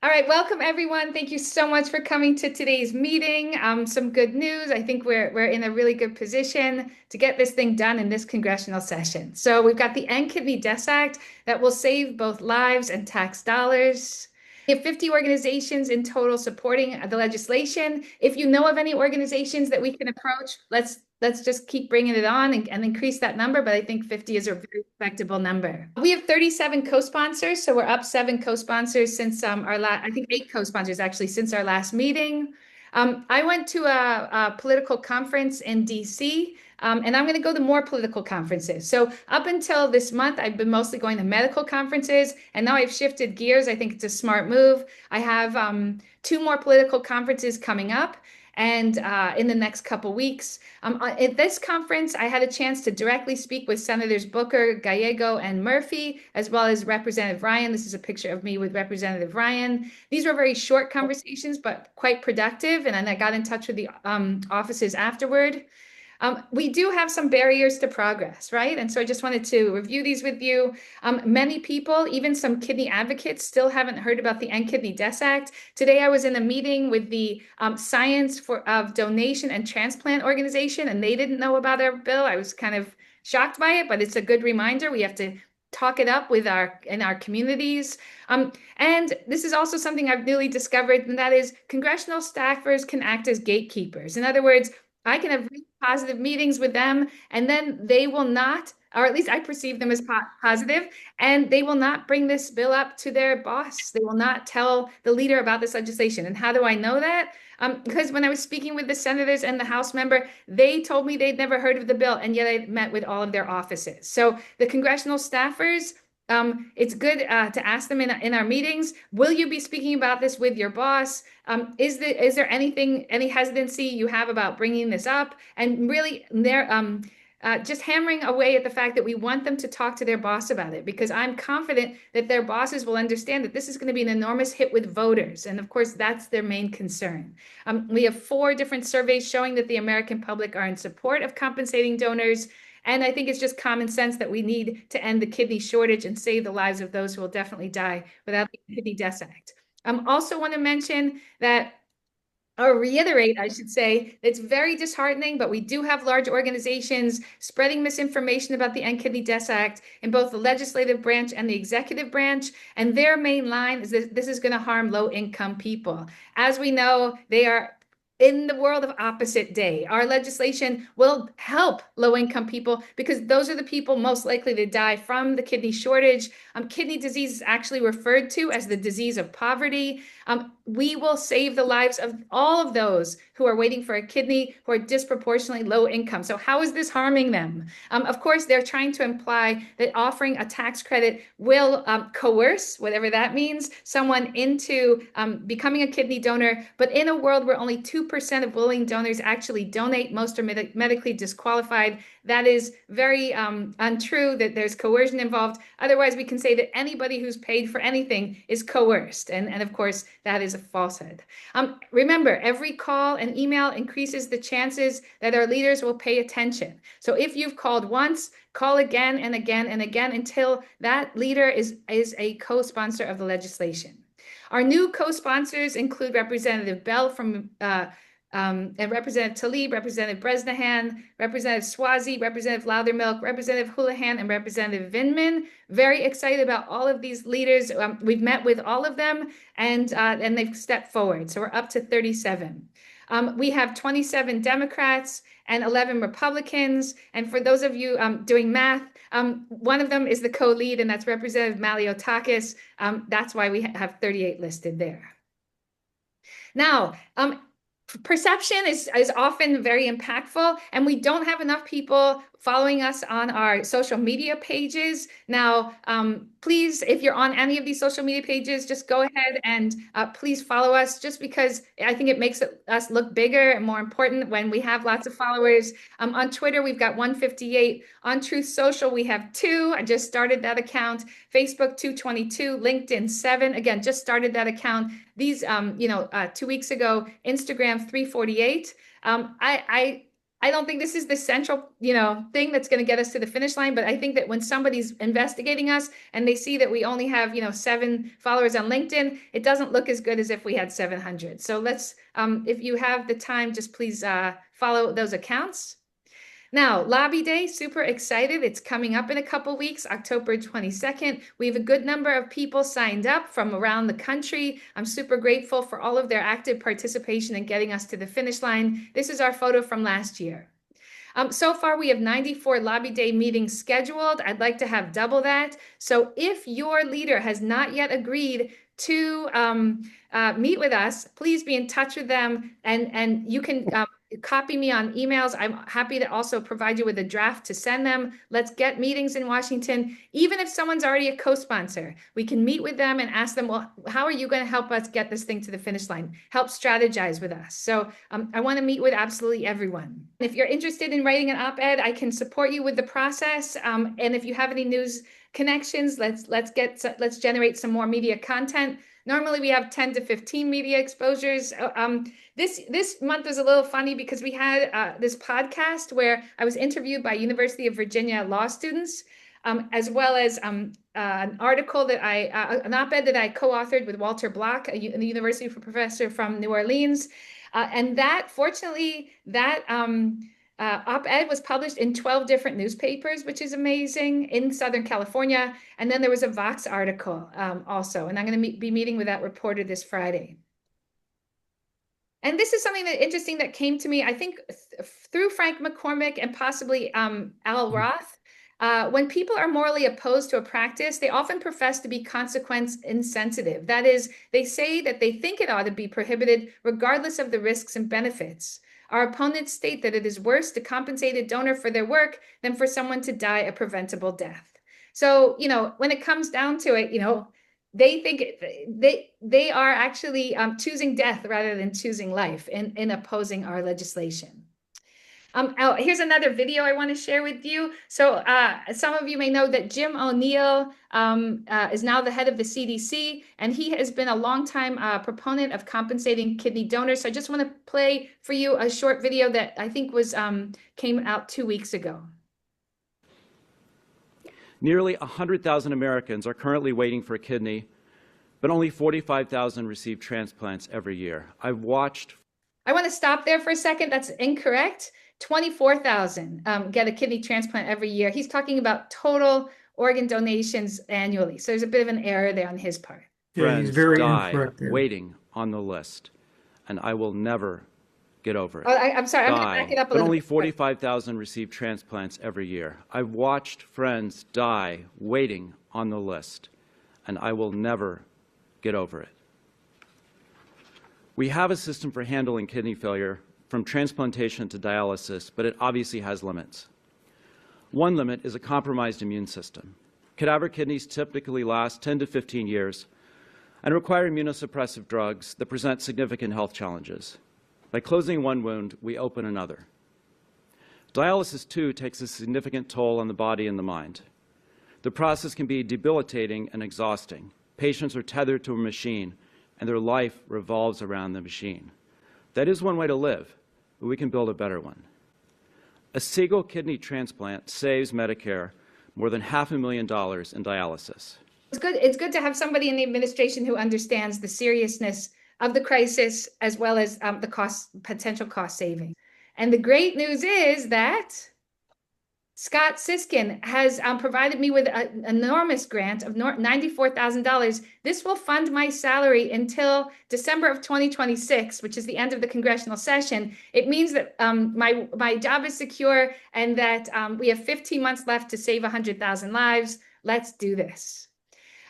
All right, welcome everyone. Thank you so much for coming to today's meeting. Some good news. I think we're in a really good position to get this thing done in this congressional session. So we've got the End Kidney Deaths Act that will save both lives and tax dollars. We have 50 organizations in total supporting the legislation. If you know of any organizations that we can approach, let's just keep bringing it on and increase that number. But I think 50 is a very respectable number. We have 37 co-sponsors, so we're up 7 co-sponsors since our last, I think 8 co-sponsors actually since our last meeting. I went to a political conference in DC, and I'm going to go to more political conferences. So up until this month, I've been mostly going to medical conferences, and now I've shifted gears. I think it's a smart move. I have 2 more political conferences coming up. And in the next couple weeks. At this conference, I had a chance to directly speak with Senators Booker, Gallego, and Murphy, as well as Representative Ryan. This is a picture of me with Representative Ryan. These were very short conversations, but quite productive. And then I got in touch with the offices afterward. We do have some barriers to progress, right? And so I just wanted to review these with you. Many people, even some kidney advocates, still haven't heard about the End Kidney Deaths Act. Today, I was in a meeting with the Science of Donation and Transplant Organization, and they didn't know about our bill. I was kind of shocked by it, but it's a good reminder. We have to talk it up with in our communities. And this is also something I've newly discovered, and that is congressional staffers can act as gatekeepers. In other words, I can have really positive meetings with them, and then they will not, or at least I perceive them as positive, and they will not bring this bill up to their boss. They will not tell the leader about this legislation. And how do I know that? Because when I was speaking with the senators and the House member, they told me they'd never heard of the bill, and yet I met with all of their offices. So the congressional staffers, it's good to ask them in our meetings, will you be speaking about this with your boss? Is there any hesitancy you have about bringing this up? And really, they're just hammering away at the fact that we want them to talk to their boss about it, because I'm confident that their bosses will understand that this is going to be an enormous hit with voters. And of course, that's their main concern. We have 4 different surveys showing that the American public are in support of compensating donors. And I think it's just common sense that we need to end the kidney shortage and save the lives of those who will definitely die without the Kidney Deaths Act. Also want to mention that, or reiterate, I should say, it's very disheartening, but we do have large organizations spreading misinformation about the End Kidney Deaths Act in both the legislative branch and the executive branch. And their main line is that this is going to harm low-income people. As we know, they are in the world of opposite day. Our legislation will help low-income people because those are the people most likely to die from the kidney shortage. Kidney disease is actually referred to as the disease of poverty. We will save the lives of all of those who are waiting for a kidney, who are disproportionately low income. So how is this harming them? Of course, they're trying to imply that offering a tax credit will coerce, whatever that means, someone into becoming a kidney donor. But in a world where only 2% of willing donors actually donate, most are medically disqualified, that is very untrue, that there's coercion involved. Otherwise, we can say that anybody who's paid for anything is coerced. And of course, that is a falsehood. Remember, every call and email increases the chances that our leaders will pay attention. So if you've called once, call again and again and again until that leader is a co-sponsor of the legislation. Our new co-sponsors include Representative Bell from and Representative Tlaib, Representative Bresnahan, Representative Swazi, Representative Loudermilk, Representative Houlihan, and Representative Vindman. Very excited about all of these leaders. We've met with all of them, and they've stepped forward. So we're up to 37. We have 27 Democrats and 11 Republicans. And for those of you doing math, one of them is the co-lead, and that's Representative Maliotakis. That's why we have 38 listed there. Now, perception is often very impactful, and we don't have enough people following us on our social media pages. Now, please, if you're on any of these social media pages, just go ahead and please follow us, just because I think it makes us look bigger and more important when we have lots of followers. On Twitter, we've got 158. On Truth Social, we have 2. I just started that account. Facebook, 222. LinkedIn, 7. Again, just started that account. These, 2 weeks ago. Instagram, 348. I don't think this is the central, thing that's going to get us to the finish line. But I think that when somebody's investigating us and they see that we only have, 7 followers on LinkedIn, it doesn't look as good as if we had 700. So let's, if you have the time, just please follow those accounts. Now, Lobby Day, super excited. It's coming up in a couple weeks, October 22nd. We have a good number of people signed up from around the country. I'm super grateful for all of their active participation in getting us to the finish line. This is our photo from last year. So far, we have 94 Lobby Day meetings scheduled. I'd like to have double that. So if your leader has not yet agreed to meet with us, please be in touch with them, and you can copy me on emails. I'm happy to also provide you with a draft to send them. Let's get meetings in Washington. Even if someone's already a co-sponsor, we can meet with them and ask them, well, how are you going to help us get this thing to the finish line? Help strategize with us. So I want to meet with absolutely everyone. If you're interested in writing an op-ed, I can support you with the process. And if you have any news connections, let's generate some more media content. Normally we have 10 to 15 media exposures. This month was a little funny because we had this podcast where I was interviewed by University of Virginia law students, as well as an article that an op-ed that I co-authored with Walter Block, a university professor from New Orleans. And fortunately, that op-ed was published in 12 different newspapers, which is amazing, in Southern California. And then there was a Vox article also, and I'm going to be meeting with that reporter this Friday. And this is something interesting that came to me, I think, through Frank McCormick and possibly Al Roth. When people are morally opposed to a practice, they often profess to be consequence insensitive. That is, they say that they think it ought to be prohibited regardless of the risks and benefits. Our opponents state that it is worse to compensate a donor for their work than for someone to die a preventable death. So, when it comes down to it, they think they are actually choosing death rather than choosing life in opposing our legislation. Here's another video I want to share with you. So some of you may know that Jim O'Neill is now the head of the CDC, and he has been a longtime proponent of compensating kidney donors. So I just want to play for you a short video that I think came out 2 weeks ago. Nearly 100,000 Americans are currently waiting for a kidney, but only 45,000 receive transplants every year. I want to stop there for a second. That's incorrect. 24,000 get a kidney transplant every year. He's talking about total organ donations annually. So there's a bit of an error there on his part. Yeah, he's very incorrect there. Waiting on the list, and I will never get over it. Oh, I'm sorry, I'm going to back it up a but little only bit. 45,000 receive transplants every year. I've watched friends die waiting on the list, and I will never get over it. We have a system for handling kidney failure from transplantation to dialysis, but it obviously has limits. One limit is a compromised immune system. Cadaver kidneys typically last 10 to 15 years and require immunosuppressive drugs that present significant health challenges. By closing one wound, we open another. Dialysis, too, takes a significant toll on the body and the mind. The process can be debilitating and exhausting. Patients are tethered to a machine, and their life revolves around the machine. That is one way to live, but we can build a better one. A single kidney transplant saves Medicare more than $500,000 in dialysis. It's good to have somebody in the administration who understands the seriousness of the crisis, as well as the potential cost saving. And the great news is that Scott Siskin has provided me with an enormous grant of $94,000. This will fund my salary until December of 2026, which is the end of the congressional session. It means that my job is secure and that we have 15 months left to save 100,000 lives. Let's do this.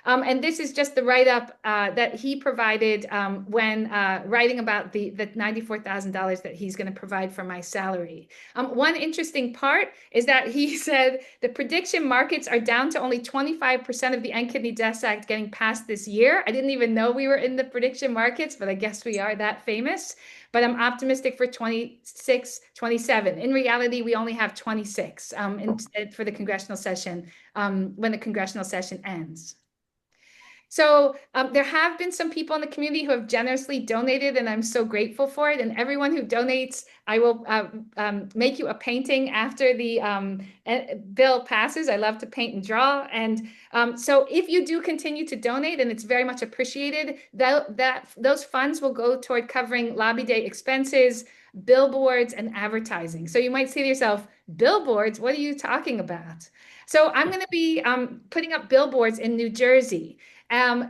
And this is just the write-up that he provided when writing about the $94,000 that he's going to provide for my salary. One interesting part is that he said the prediction markets are down to only 25% of the End Kidney Deaths Act getting passed this year. I didn't even know we were in the prediction markets, but I guess we are that famous. But I'm optimistic for 26, 27. In reality, we only have 26 for the congressional session when the congressional session ends. So there have been some people in the community who have generously donated, and I'm so grateful for it. And everyone who donates, I will make you a painting after the bill passes. I love to paint and draw. And so if you do continue to donate, and it's very much appreciated, those funds will go toward covering lobby day expenses, billboards, and advertising. So you might say to yourself, billboards, what are you talking about? So I'm going to be putting up billboards in New Jersey.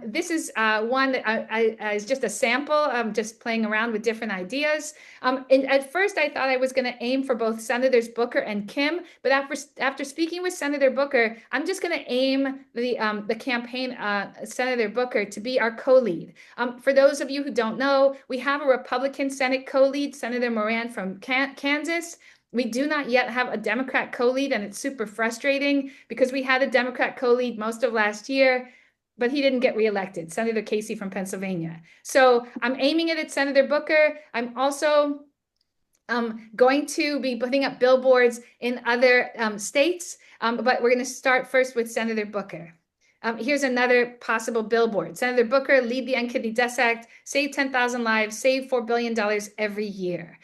This is one that is just a sample. I'm just playing around with different ideas. And at first, I thought I was going to aim for both Senators Booker and Kim, but after speaking with Senator Booker, I'm just going to aim the campaign Senator Booker to be our co-lead. For those of you who don't know, we have a Republican Senate co-lead, Senator Moran from Kansas. We do not yet have a Democrat co-lead, and it's super frustrating because we had a Democrat co-lead most of last year, but he didn't get reelected, Senator Casey from Pennsylvania. So I'm aiming it at Senator Booker. I'm also going to be putting up billboards in other states, but we're going to start first with Senator Booker. Here's another possible billboard. Senator Booker, lead the End Kidney Death Act, save 10,000 lives, save $4 billion every year.